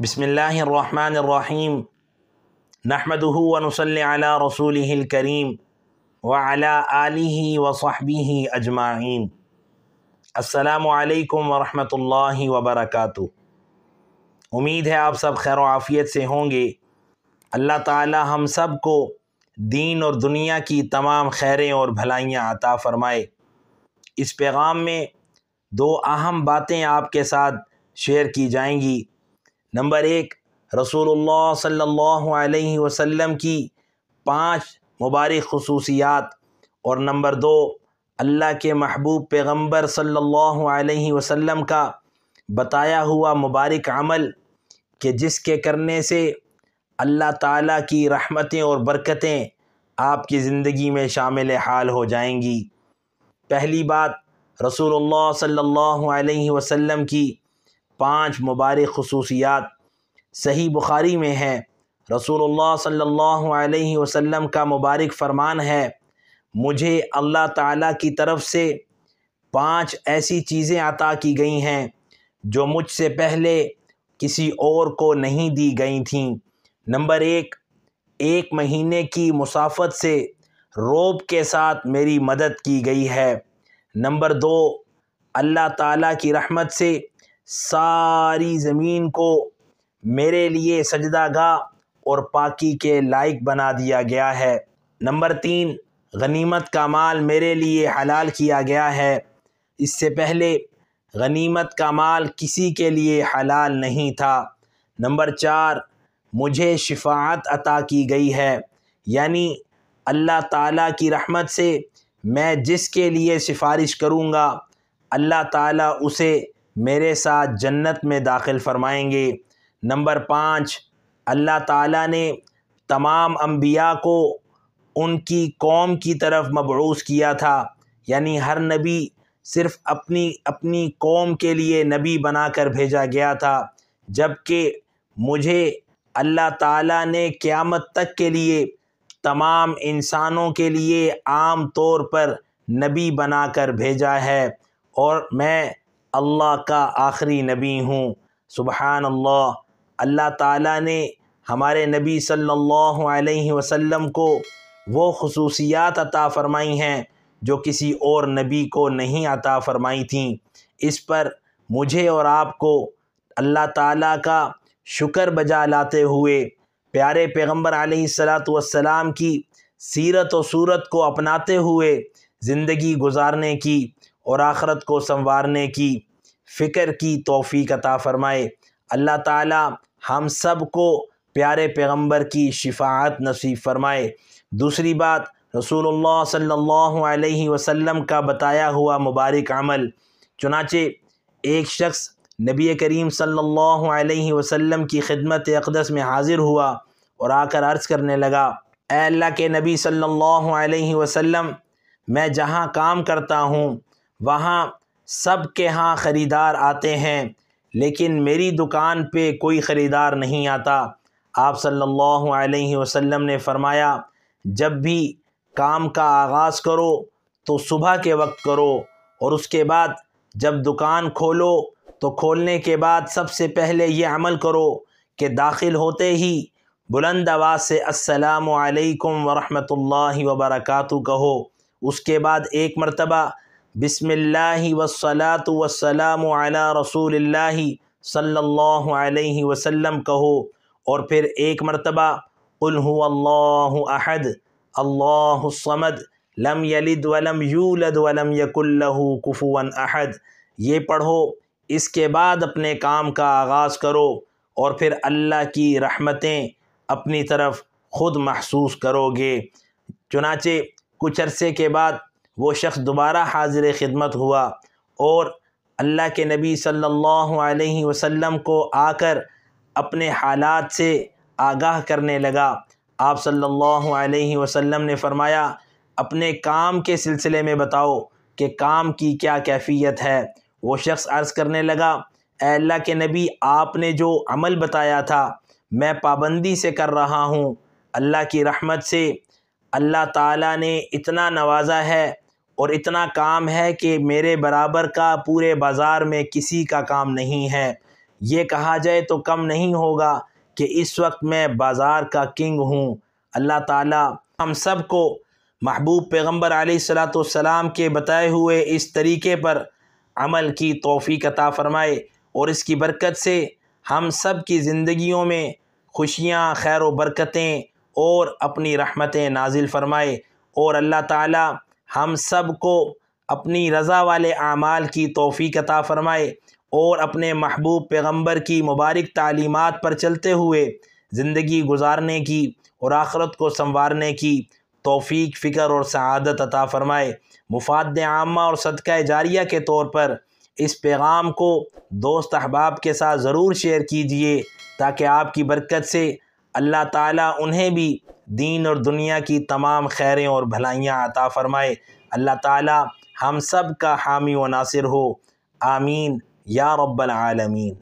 بسم اللہ الرحمن الرحیم نحمدہ ونصلی علی رسولہ الکریم وعلی آلہ وصحبہ اجمعین۔ السلام علیکم ورحمۃ اللہ وبرکاتہ۔ امید ہے آپ سب خیر و عافیت سے ہوں گے۔ اللہ تعالی ہم سب کو دین اور دنیا کی تمام خیریں اور بھلائیاں عطا فرمائے۔ اس پیغام میں دو اہم باتیں آپ کے ساتھ شیئر کی جائیں گی۔ نمبر 1، رسول اللہ صلی اللہ علیہ وسلم کی 5 مبارک خصوصیات، اور نمبر 2، اللہ کے محبوب پیغمبر صلی اللہ علیہ وسلم کا بتایا ہوا مبارک عمل کہ جس کے کرنے سے اللہ تعالیٰ کی رحمتیں اور برکتیں آپ کی زندگی میں شامل حال ہو جائیں گی۔ پہلی بات، رسول اللہ صلی اللہ علیہ وسلم کی 5 مبارک خصوصیات صحیح بخاری میں ہے۔ رسول اللہ صلی اللہ علیہ وسلم کا مبارک فرمان ہے، مجھے اللہ تعالیٰ کی طرف سے 5 ایسی چیزیں عطا کی گئی ہیں جو مجھ سے پہلے کسی اور کو نہیں دی گئی تھیں۔ نمبر 1، 1 مہینے کی مسافت سے روب کے ساتھ میری مدد کی گئی ہے۔ نمبر 2، اللہ تعالیٰ کی رحمت سے ساری زمین کو میرے لیے سجدہ گاہ اور پاکی کے لائق بنا دیا گیا ہے۔ نمبر 3، غنیمت کا مال میرے لیے حلال کیا گیا ہے۔ اس سے پہلے غنیمت کا مال کسی کے لیے حلال نہیں تھا۔ نمبر 4، مجھے شفاعت عطا کی گئی ہے، یعنی اللہ تعالیٰ کی رحمت سے میں جس کے لیے سفارش کروں گا اللہ تعالیٰ اسے میرے ساتھ جنت میں داخل فرمائیں گے۔ نمبر 5، اللہ تعالیٰ نے تمام انبیاء کو ان کی قوم کی طرف مبعوث کیا تھا، یعنی ہر نبی صرف اپنی قوم کے لیے نبی بنا کر بھیجا گیا تھا، جبکہ مجھے اللہ تعالیٰ نے قیامت تک کے لیے تمام انسانوں کے لیے عام طور پر نبی بنا کر بھیجا ہے، اور میں اللہ کا آخری نبی ہوں۔ سبحان اللہ۔ اللہ تعالیٰ نے ہمارے نبی صلی اللہ علیہ وسلم کو وہ خصوصیات عطا فرمائی ہیں جو کسی اور نبی کو نہیں عطا فرمائی تھیں۔ اس پر مجھے اور آپ کو اللہ تعالیٰ کا شکر بجا لاتے ہوئے پیارے پیغمبر علیہ السلام کی سیرت و صورت کو اپناتے ہوئے زندگی گزارنے کی اور آخرت کو سنوارنے کی فکر کی توفیق عطا فرمائے۔ اللہ تعالیٰ ہم سب کو پیارے پیغمبر کی شفاعت نصیب فرمائے۔ دوسری بات، رسول اللہ صلی اللہ علیہ وسلم کا بتایا ہوا مبارک عمل۔ چنانچہ ایک شخص نبی کریم صلی اللہ علیہ وسلم کی خدمت اقدس میں حاضر ہوا اور آ کر عرض کرنے لگا، اے اللہ کے نبی صلی اللہ علیہ وسلم، میں جہاں کام کرتا ہوں وہاں سب کے ہاں خریدار آتے ہیں، لیکن میری دکان پہ کوئی خریدار نہیں آتا۔ آپ صلی اللہ علیہ وسلم نے فرمایا، جب بھی کام کا آغاز کرو تو صبح کے وقت کرو، اور اس کے بعد جب دکان کھولو تو کھولنے کے بعد سب سے پہلے یہ عمل کرو کہ داخل ہوتے ہی بلند آواز سے السلام علیکم ورحمۃ اللہ وبرکاتہ کہو۔ اس کے بعد ایک مرتبہ بسم اللہ والصلاۃ والسلام علی رسول اللہ صلی اللہ علیہ وسلم کہو، اور پھر ایک مرتبہ قل هو اللہ احد اللہ الصمد لم یلد ولم یولد ولم یکن لہ کفوا احد، یہ پڑھو۔ اس کے بعد اپنے کام کا آغاز کرو، اور پھر اللہ کی رحمتیں اپنی طرف خود محسوس کرو گے۔ چنانچہ کچھ عرصے کے بعد وہ شخص دوبارہ حاضر خدمت ہوا اور اللہ کے نبی صلی اللہ علیہ وسلم کو آ کر اپنے حالات سے آگاہ کرنے لگا۔ آپ صلی اللہ علیہ وسلم نے فرمایا، اپنے کام کے سلسلے میں بتاؤ کہ کام کی کیا کیفیت ہے۔ وہ شخص عرض کرنے لگا، اے اللہ کے نبی، آپ نے جو عمل بتایا تھا میں پابندی سے کر رہا ہوں۔ اللہ کی رحمت سے اللہ تعالیٰ نے اتنا نوازا ہے اور اتنا کام ہے کہ میرے برابر کا پورے بازار میں کسی کا کام نہیں ہے۔ یہ کہا جائے تو کم نہیں ہوگا کہ اس وقت میں بازار کا کنگ ہوں۔ اللہ تعالی ہم سب کو محبوب پیغمبر علیہ الصلاۃ والسلام کے بتائے ہوئے اس طریقے پر عمل کی توفیق عطا فرمائے، اور اس کی برکت سے ہم سب کی زندگیوں میں خوشیاں، خیر و برکتیں اور اپنی رحمتیں نازل فرمائے، اور اللہ تعالی ہم سب کو اپنی رضا والے اعمال کی توفیق عطا فرمائے، اور اپنے محبوب پیغمبر کی مبارک تعلیمات پر چلتے ہوئے زندگی گزارنے کی اور آخرت کو سنوارنے کی توفیق، فکر اور سعادت عطا فرمائے۔ مفاد عامہ اور صدقہ جاریہ کے طور پر اس پیغام کو دوست احباب کے ساتھ ضرور شیئر کیجئے، تاکہ آپ کی برکت سے اللہ تعالیٰ انہیں بھی دین اور دنیا کی تمام خیریں اور بھلائیاں عطا فرمائے۔ اللہ تعالیٰ ہم سب کا حامی و ناصر ہو، آمین یا رب العالمین۔